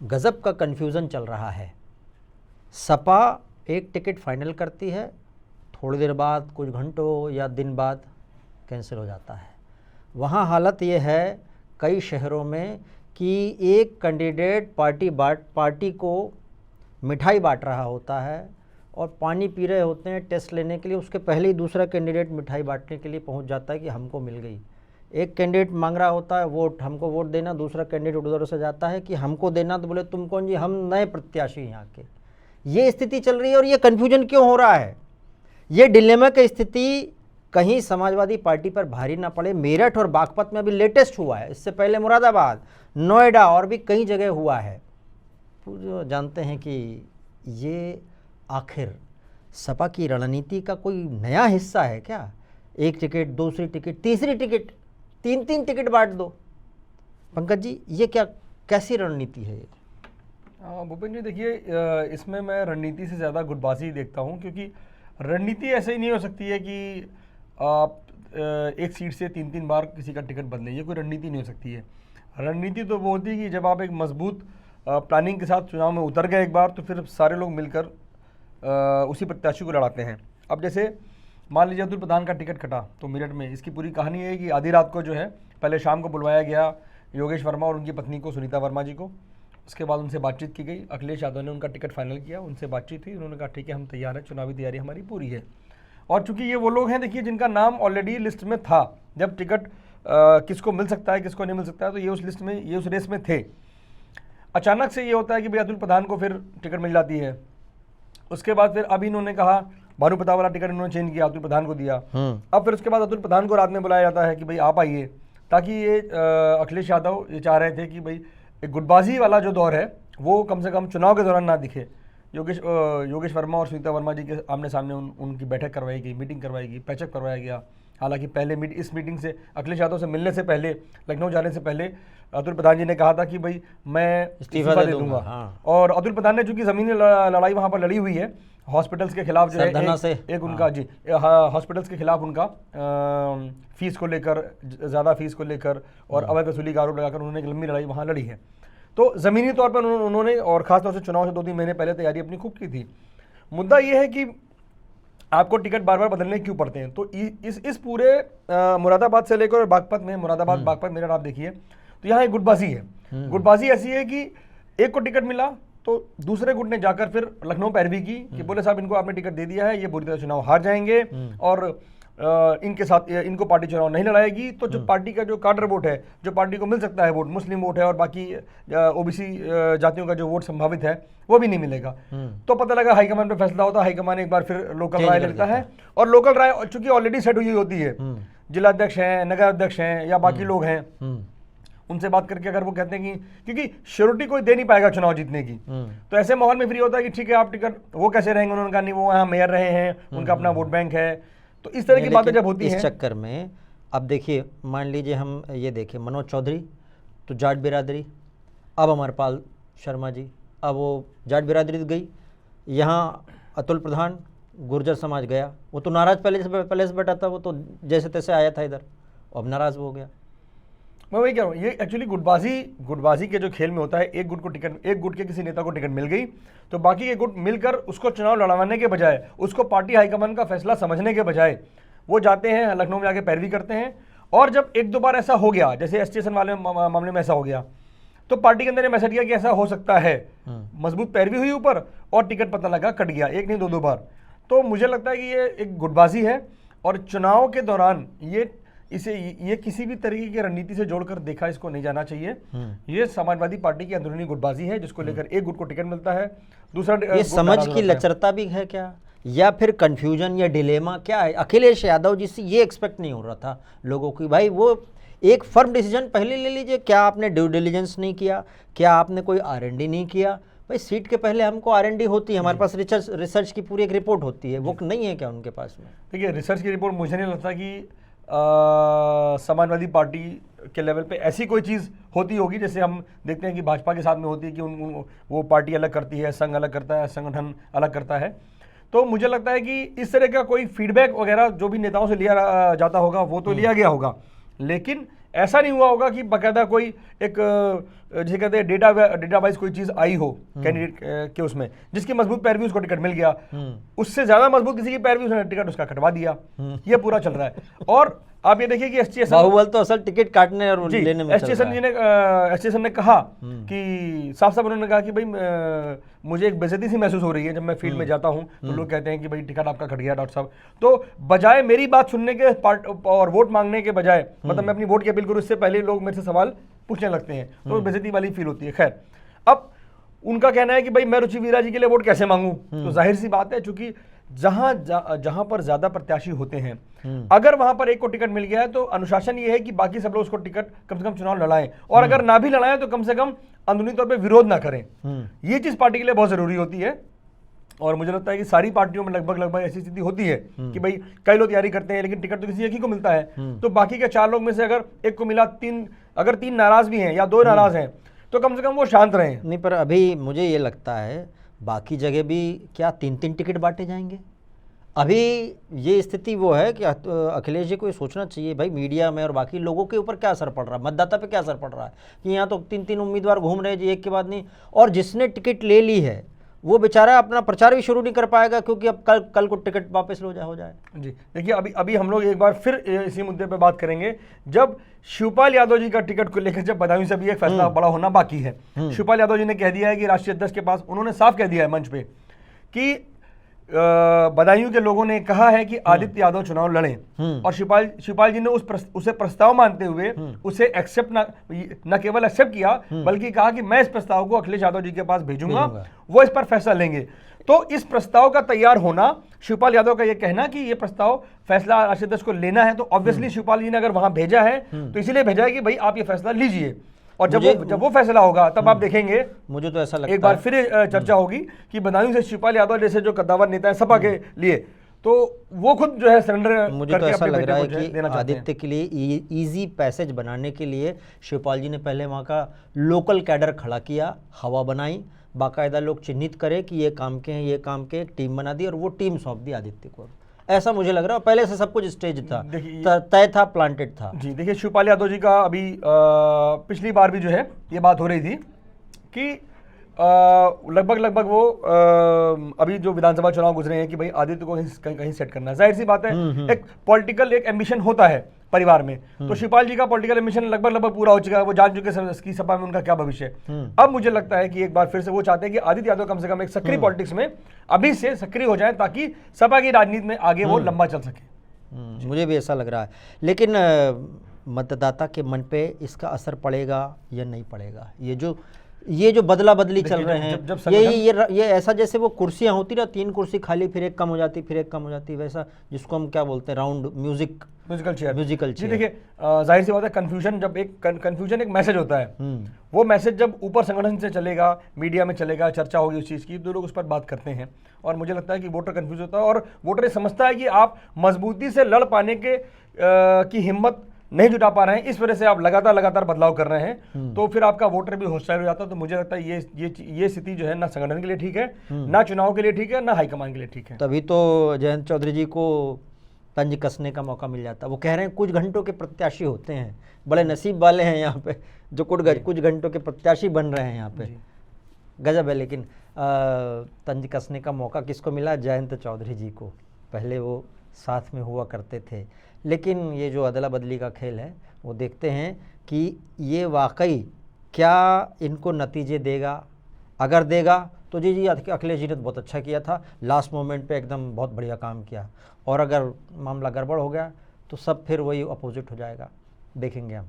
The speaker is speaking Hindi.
गज़ब का कन्फ्यूज़न चल रहा है। सपा एक टिकट फाइनल करती है, थोड़ी देर बाद, कुछ घंटों या दिन बाद कैंसिल हो जाता है। वहाँ हालत ये है कई शहरों में कि एक कैंडिडेट पार्टी को मिठाई बांट रहा होता है और पानी पी रहे होते हैं टेस्ट लेने के लिए, उसके पहले ही दूसरा कैंडिडेट मिठाई बांटने के लिए पहुंच जाता है कि हमको मिल गई। एक कैंडिडेट मांग रहा होता है वोट, हमको वोट देना, दूसरा कैंडिडेट उधर से जाता है कि हमको देना, तो बोले तुम कौन जी, हम नए प्रत्याशी यहाँ के। ये स्थिति चल रही है। और ये कन्फ्यूजन क्यों हो रहा है? ये डिलेमा की स्थिति कहीं समाजवादी पार्टी पर भारी ना पड़े। मेरठ और बागपत में अभी लेटेस्ट हुआ है, इससे पहले मुरादाबाद, नोएडा और भी कई जगह हुआ है। जो जानते हैं कि ये आखिर सपा की रणनीति का कोई नया हिस्सा है क्या? एक टिकट, दूसरी टिकट, तीसरी टिकट, तीन तीन टिकट बांट दो। पंकज जी, ये क्या कैसी रणनीति है ये? भूपेंद्र जी देखिए, इसमें मैं रणनीति से ज़्यादा गुटबाजी देखता हूँ, क्योंकि रणनीति ऐसे ही नहीं हो सकती है कि आप एक सीट से तीन तीन बार किसी का टिकट बदलें। ये कोई रणनीति नहीं हो सकती है। रणनीति तो वो होती है कि जब आप एक मजबूत प्लानिंग के साथ चुनाव में उतर गए एक बार, तो फिर सारे लोग मिलकर उसी प्रत्याशी को लड़ाते हैं। अब जैसे मान लीजिए अतुल प्रधान का टिकट कटा, तो मेरठ में इसकी पूरी कहानी है कि आधी रात को जो है, पहले शाम को बुलवाया गया योगेश वर्मा और उनकी पत्नी को, सुनीता वर्मा जी को। उसके बाद उनसे बातचीत की गई, अखिलेश यादव ने उनका टिकट फाइनल किया, उनसे बातचीत हुई, उन्होंने कहा ठीक है हम तैयार हैं, चुनावी तैयारी हमारी पूरी है। और चूंकि ये वो लोग हैं देखिए जिनका नाम ऑलरेडी लिस्ट में था, जब टिकट किसको मिल सकता है किसको नहीं मिल सकता है, तो ये उस लिस्ट में, ये उस रेस में थे। अचानक से ये होता है कि भाई अतुल प्रधान को फिर टिकट मिल जाती है। उसके बाद फिर अब इन्होंने कहा, भानु प्रताप वाला टिकट इन्होंने चेंज किया, अतुल प्रधान को दिया। अब फिर उसके बाद अतुल प्रधान को रात में बुलाया जाता है कि भाई आप आइए, ताकि ये अखिलेश यादव ये चाह रहे थे कि भाई एक गुटबाजी वाला जो दौर है वो कम से कम चुनाव के दौरान ना दिखे। योगेश वर्मा और सुनीता वर्मा जी के आमने सामने उनकी बैठक करवाई गई, मीटिंग करवाई गई, पैचअप करवाया गया। हालांकि पहले इस मीटिंग से, अखिलेश यादव से मिलने से पहले, लखनऊ जाने से पहले अतुल प्रधान जी ने कहा था कि भाई मैं इस्तीफा दे दूंगा। हाँ। और अतुल प्रधान ने चूंकि ज़मीनी लड़ाई वहाँ पर लड़ी हुई है, हॉस्पिटल्स के खिलाफ जो है एक उनका जी हॉस्पिटल्स के खिलाफ उनका फीस को लेकर, ज़्यादा फीस को लेकर और अवैध वसूली का आरोप लगाकर उन्होंने एक लंबी लड़ाई वहाँ लड़ी है। तो ज़मीनी तौर पर उन्होंने, और ख़ासतौर से चुनाव से 2-3 महीने पहले तैयारी अपनी खूब की थी। मुद्दा ये है कि आपको टिकट बार बार बदलने क्यों पड़ते हैं। तो इस पूरे मुरादाबाद से लेकर बागपत में, मुरादाबाद बागपत मेरठ आप देखिए, तो यहाँ एक गुटबाजी है। गुटबाजी ऐसी है कि एक को टिकट मिला तो दूसरे गुट ने जाकर फिर लखनऊ पैरवी की कि बोले साहब इनको आपने टिकट दे दिया है, ये बुरी तरह चुनाव हार जाएंगे और इनके साथ इनको पार्टी चुनाव नहीं लड़ाएगी। तो जो पार्टी का जो काडर वोट है, जो पार्टी को मिल सकता है वोट, मुस्लिम वोट है और बाकी ओबीसी जातियों का जो वोट संभावित है वो भी नहीं मिलेगा। तो पता लगा हाईकमान पे फैसला होता है, हाईकमान एक बार फिर लोकल राय लेता है। और लोकल राय चूंकि ऑलरेडी सेट हुई होती है, जिलाध्यक्ष हैं, नगर अध्यक्ष हैं या बाकी लोग हैं, उनसे बात करके अगर वो कहते हैं कि क्योंकि श्योरिटी कोई दे नहीं पाएगा चुनाव जीतने की, तो ऐसे माहौल में फ्री होता है कि ठीक है आप टिकट, वो कैसे रहेंगे, उन्होंने कहा नहीं वो यहाँ मेयर रहे हैं, उनका अपना वोट बैंक है। तो इस तरह की बातें जब होती हैं, इस चक्कर में अब देखिए, मान लीजिए हम ये देखें, मनोज चौधरी तो जाट बिरादरी, अब अमरपाल शर्मा जी, अब वो जाट बिरादरी गई, यहाँ अतुल प्रधान गुर्जर समाज गया, वो तो नाराज पहले से बैठा था, वो तो जैसे तैसे आया था इधर, अब नाराज हो गया। मैं वही कह रहा हूँ, ये एक्चुअली गुटबाजी के जो खेल में होता है, एक गुट के किसी नेता को टिकट मिल गई तो बाकी के गुट मिलकर उसको चुनाव लड़वाने के बजाय, उसको पार्टी हाईकमान का फैसला समझने के बजाय वो जाते हैं लखनऊ में आके पैरवी करते हैं। और जब एक दो बार ऐसा हो गया, जैसे एस स्टेशन वाले मामले में ऐसा हो गया, तो पार्टी के अंदर मैसेज किया कि ऐसा हो सकता है, मजबूत पैरवी हुई ऊपर और टिकट पता लगा कट गया, एक नहीं दो बार। तो मुझे लगता है कि ये एक गुटबाजी है और चुनाव के दौरान ये किसी भी तरीके की रणनीति से जोड़कर देखा इसको नहीं जाना चाहिए। ये समाजवादी पार्टी की अंदरूनी गुटबाजी है, जिसको लेकर एक गुट को टिकट मिलता है, दूसरा ये समझ की लचरता भी है क्या, या फिर कंफ्यूजन या डिलेमा क्या है? अखिलेश यादव जी से ये एक्सपेक्ट नहीं हो रहा था लोगों की, भाई वो एक फर्म डिसीजन पहले ले लीजिए। क्या आपने ड्यू डिलिजेंस नहीं किया? क्या आपने कोई R&D नहीं किया? भाई सीट के पहले हमको R&D होती है, हमारे पास रिसर्च की पूरी एक रिपोर्ट होती है, वो नहीं है क्या उनके पास में? देखिए, रिसर्च की रिपोर्ट मुझे नहीं लगता कि समाजवादी पार्टी के लेवल पे ऐसी कोई चीज़ होती होगी जैसे हम देखते हैं कि भाजपा के साथ में होती है कि वो पार्टी अलग करती है, संघ अलग करता है, संगठन अलग करता है। तो मुझे लगता है कि इस तरह का कोई फीडबैक वगैरह जो भी नेताओं से लिया जाता होगा वो तो लिया गया होगा, लेकिन ऐसा नहीं हुआ होगा कि बाकायदा कोई एक जिसे कहते हैं डेटा वाइज कोई चीज आई हो कैंडिडेट के उसमें, जिसकी मजबूत पैरवी उसको टिकट मिल गया, उससे ज्यादा मजबूत किसी की पैरवी उसने टिकट उसका कटवा दिया, ये पूरा चल रहा है। और आप ये देखिए कि एसटी बाहुबल तो असल टिकट काटने और लेने में एसटी ने कहा कि साफ साफ उन्होंने कहा कि भाई मुझे एक बेइज्जती सी महसूस हो रही है जब मैं फील्ड में जाता हूं तो लोग कहते हैं कि भाई टिकट आपका कट गया डॉक्टर साहब। तो बजाय मेरी बात सुनने के और वोट मांगने के बजाय, मतलब मैं अपनी वोट की अपील करूं, इससे पहले लोग मेरे से सवाल पूछने लगते हैं, तो बेइज्जती वाली फील होती है। खैर, अब उनका कहना है कि भाई मैं रुचि वीरा जी के लिए वोट कैसे मांगूं, तो जाहिर सी बात है, चूंकि जहां पर ज्यादा प्रत्याशी होते हैं, अगर वहां पर एक को टिकट मिल गया है तो अनुशासन ये है कि बाकी सब लोग उसको टिकट कम से कम चुनाव लड़ाएं, और अगर ना भी लड़ाएं तो कम से कम अंदरूनी तौर पे विरोध ना करें। ये चीज पार्टी के लिए बहुत जरूरी होती है, और मुझे लगता है कि सारी पार्टियों में लगभग ऐसी स्थिति होती है कि भाई कई लोग तैयारी करते हैं लेकिन टिकट तो किसी एक ही को मिलता है, तो बाकी के 4 लोग में से अगर एक को मिला, अगर 3 नाराज भी हैं या 2 नाराज हैं, तो कम से कम वो शांत रहें। नहीं, पर अभी मुझे ये लगता है बाकी जगह भी क्या 3-3 टिकट बांटे जाएंगे। अभी ये स्थिति वो है कि अखिलेश जी को ये सोचना चाहिए भाई, मीडिया में और बाकी लोगों के ऊपर क्या असर पड़ रहा है, मतदाता पे क्या असर पड़ रहा है कि यहाँ तो 3-3 उम्मीदवार घूम रहे हैं जी, एक के बाद नहीं, और जिसने टिकट ले ली है वो बेचारा अपना प्रचार भी शुरू नहीं कर पाएगा, क्योंकि अब कल को टिकट वापस हो जाए। जी देखिए, अभी हम लोग एक बार फिर इसी मुद्दे पे बात करेंगे, जब शिवपाल यादव जी का टिकट को लेकर जब बदायूं से भी एक फैसला बड़ा होना बाकी है। शिवपाल यादव जी ने कह दिया है कि राष्ट्रीय अध्यक्ष के पास, उन्होंने साफ कह दिया है मंच पे कि बदायूं के लोगों ने कहा है कि आदित्य यादव चुनाव लड़ें, और शिवपाल जी ने उसे प्रस्ताव मानते हुए उसे एक्सेप्ट न केवल एक्सेप्ट किया, बल्कि कहा कि मैं इस प्रस्ताव को अखिलेश यादव जी के पास भेजूंगा, वो इस पर फैसला लेंगे। तो इस प्रस्ताव का तैयार होना, शिवपाल यादव का यह कहना कि यह प्रस्ताव फैसला राष्ट्रीय अध्यक्ष को लेना है, तो ऑब्वियसली शिवपाल जी ने अगर वहां भेजा है तो इसीलिए भेजा है कि भाई आप ये फैसला लीजिए, और जब वो फैसला होगा तब आप देखेंगे, मुझे तो ऐसा लगता है एक बार फिर चर्चा होगी कि बदायूं से शिवपाल यादव जैसे जो कद्दावर नेता है सपा के लिए, तो वो खुद जो है सरेंडर, मुझे तो ऐसा लग रहा है कि आदित्य के लिए इजी पैसेज बनाने के लिए शिवपाल जी ने पहले वहाँ का लोकल कैडर खड़ा किया, हवा बनाई, बाकायदा लोग चिन्हित करे कि ये काम के हैं, ये काम के, एक टीम बना दी और वो टीम सौंप दी आदित्य को। ऐसा मुझे लग रहा है, पहले से सब कुछ स्टेज था, तय था, प्लांटेड था। जी देखिए, शिवपाल यादव जी का अभी पिछली बार भी जो है ये बात हो रही थी कि लगभग वो अभी जो विधानसभा चुनाव गुजरे हैं कि भाई आदित्य को कहीं सेट करना है, जाहिर सी बात है, एक पॉलिटिकल एक एम्बिशन होता है परिवार में, तो शिवपाल जी का पॉलिटिकल एम्बिशन लगभग पूरा हो चुका है, वो जान चुके हैं कि सपा में उनका क्या भविष्य है। अब मुझे लगता है कि एक बार फिर से वो चाहते हैं कि आदित्य यादव कम से कम एक सक्रिय पॉलिटिक्स में अभी से सक्रिय हो जाए, ताकि सपा की राजनीति में आगे वो लंबा चल सके। मुझे भी ऐसा लग रहा है, लेकिन मतदाता के मन पे इसका असर पड़ेगा या नहीं पड़ेगा, ये जो बदला बदली चल रहे हैं, ये ऐसा जैसे वो कुर्सियां होती ना, 3 कुर्सी खाली, फिर एक कम हो जाती, फिर एक कम हो जाती, वैसा जिसको हम क्या बोलते हैं, राउंड म्यूजिकल चेयर। जी देखिए, जाहिर सी बात है, कंफ्यूजन एक मैसेज होता है, वो मैसेज जब ऊपर संगठन से चलेगा, मीडिया में चलेगा, चर्चा होगी उस चीज़ की, तो लोग उस पर बात करते हैं, और मुझे लगता है कि वोटर कंफ्यूज होता है, और वोटर समझता है कि आप मजबूती से लड़ पाने की हिम्मत नहीं जुटा पा रहे हैं, इस वजह से आप लगातार बदलाव कर रहे हैं, तो फिर आपका वोटर भी हॉस्टाइल हो जाता है। तो मुझे लगता है ये स्थिति जो है ना संगठन के लिए ठीक है, ना चुनाव के लिए ठीक है, ना हाईकमान के लिए ठीक है। तभी तो जयंत चौधरी जी को तंज कसने का मौका मिल जाता है। वो कह रहे हैं कुछ घंटों के प्रत्याशी होते हैं, बड़े नसीब वाले हैं यहाँ पे जो कुछ घंटों के प्रत्याशी बन रहे हैं यहाँ पे। गजब है। लेकिन तंज कसने का मौका किसको मिला? जयंत चौधरी जी को। पहले वो साथ में हुआ करते थे, लेकिन ये जो अदला बदली का खेल है वो देखते हैं कि ये वाकई क्या इनको नतीजे देगा। अगर देगा तो जी अखिलेश जी ने तो बहुत अच्छा किया था, लास्ट मोमेंट पे एकदम बहुत बढ़िया काम किया, और अगर मामला गड़बड़ हो गया तो सब फिर वही अपोजिट हो जाएगा। देखेंगे हम।